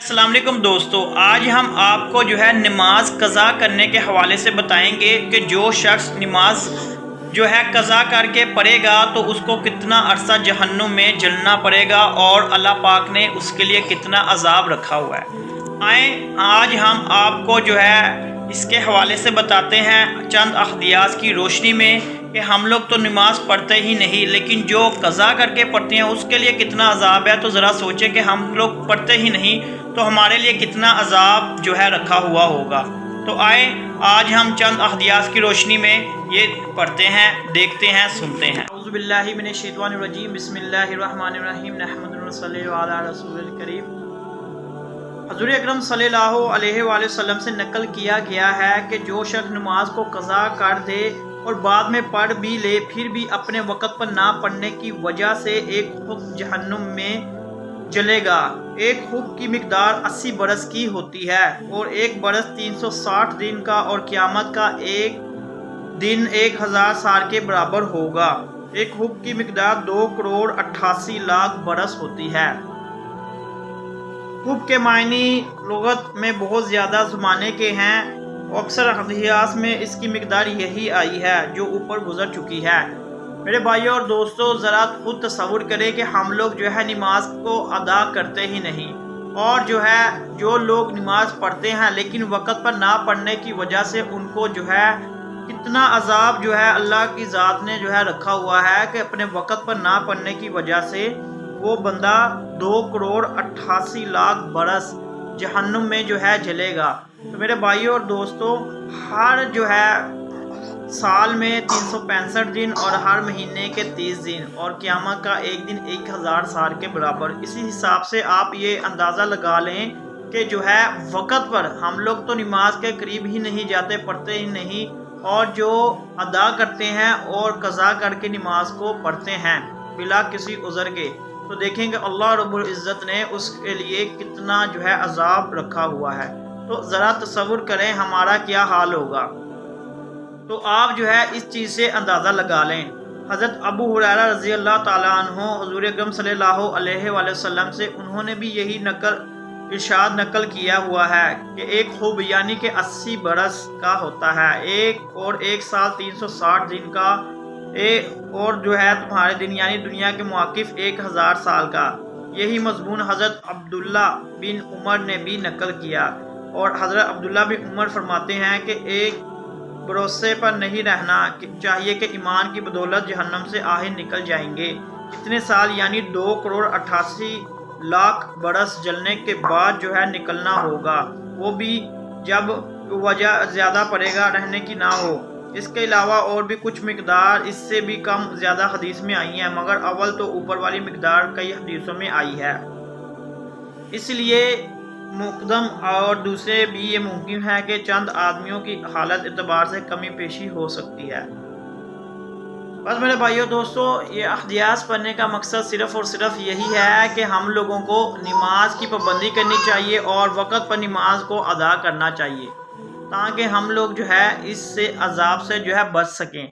السلام علیکم دوستو، آج ہم آپ کو نماز قضا کرنے کے حوالے سے بتائیں گے کہ جو شخص نماز قضا کر کے پڑھے گا تو اس کو کتنا عرصہ جہنم میں جلنا پڑے گا اور اللہ پاک نے اس کے لیے کتنا عذاب رکھا ہوا ہے۔ آئیں آج ہم آپ کو اس کے حوالے سے بتاتے ہیں چند احادیث کی روشنی میں کہ ہم لوگ تو نماز پڑھتے ہی نہیں، لیکن جو قضا کر کے پڑھتے ہیں اس کے لیے کتنا عذاب ہے۔ تو ذرا سوچیں کہ ہم لوگ پڑھتے ہی نہیں تو ہمارے لیے کتنا عذاب رکھا ہوا ہوگا۔ تو آئیں آج ہم چند احادیث کی روشنی میں یہ پڑھتے ہیں، دیکھتے ہیں، سنتے ہیں۔ اعوذ باللہ من الشیطان الرجیم، بسم اللہ الرحمن الرحیم، نحمد ونصلی علی رسول الکریم۔ حضور اکرم صلی اللہ علیہ وآلہ وسلم سے نقل کیا گیا ہے کہ جو شخص نماز کو قضا کر دے اور بعد میں پڑھ بھی لے پھر بھی اپنے وقت پر نہ پڑھنے کی وجہ سے ایک خود جہنم میں جلے گا۔ ایک خود کی مقدار 80 برس کی ہوتی ہے اور ایک برس 360 دن کا، اور قیامت کا ایک دن 1000 سال کے برابر ہوگا۔ ایک خود کی مقدار 2 کروڑ 88 لاکھ برس ہوتی ہے۔ خود کے معنی لغت میں بہت زیادہ زمانے کے ہیں، اکثر احادیث میں اس کی مقدار یہی آئی ہے جو اوپر گزر چکی ہے۔ میرے بھائیوں اور دوستو، ذرا خود تصور کریں کہ ہم لوگ نماز کو ادا کرتے ہی نہیں، اور جو لوگ نماز پڑھتے ہیں لیکن وقت پر نہ پڑھنے کی وجہ سے ان کو کتنا عذاب اللہ کی ذات نے رکھا ہوا ہے کہ اپنے وقت پر نہ پڑھنے کی وجہ سے وہ بندہ 2 کروڑ 88 لاکھ برس جہنم میں جلے گا۔ تو میرے بھائیوں اور دوستو، ہر سال میں 365 دن اور ہر مہینے کے 30 دن اور قیامت کا ایک دن 1000 سال کے برابر۔ اسی حساب سے آپ یہ اندازہ لگا لیں کہ وقت پر ہم لوگ تو نماز کے قریب ہی نہیں جاتے، پڑھتے ہی نہیں، اور جو ادا کرتے ہیں اور قضا کر کے نماز کو پڑھتے ہیں بلا کسی عذر کے، تو دیکھیں گے اللہ رب العزت نے اس کے لیے کتنا عذاب رکھا ہوا ہے۔ تو ذرا تصور کریں ہمارا کیا حال ہوگا۔ تو آپ اس چیز سے اندازہ لگا لیں۔ حضرت ابو ہریرہ رضی اللہ تعالیٰ عنہ حضور اکرم صلی اللہ علیہ وآلہ وسلم سے انہوں نے بھی یہی ارشاد نقل کیا ہوا ہے کہ ایک خوب یعنی کہ 80 برس کا ہوتا ہے، ایک سال 360 دن کا، اور تمہارے دن یعنی دنیا کے موقف 1000 سال کا۔ یہی مضمون حضرت عبداللہ بن عمر نے بھی نقل کیا، اور حضرت عبداللہ بن عمر فرماتے ہیں کہ ایک بھروسے پر نہیں رہنا چاہیے کہ ایمان کی بدولت جہنم سے آہن نکل جائیں گے۔ اتنے سال یعنی 2 کروڑ 88 لاکھ برس جلنے کے بعد نکلنا ہوگا، وہ بھی جب وجہ زیادہ پڑے گا رہنے کی نہ ہو۔ اس کے علاوہ اور بھی کچھ مقدار اس سے بھی کم زیادہ حدیث میں آئی ہیں، مگر اول تو اوپر والی مقدار کئی حدیثوں میں آئی ہے۔ اس لیے مقدم اور دوسرے بھی یہ ممکن ہے کہ چند آدمیوں کی حالت اعتبار سے کمی پیشی ہو سکتی ہے۔ بس میرے بھائیوں دوستو، یہ احادیث پڑھنے کا مقصد صرف اور صرف یہی ہے کہ ہم لوگوں کو نماز کی پابندی کرنی چاہیے اور وقت پر نماز کو ادا کرنا چاہیے، تاکہ ہم لوگ اس سے عذاب سے بچ سکیں۔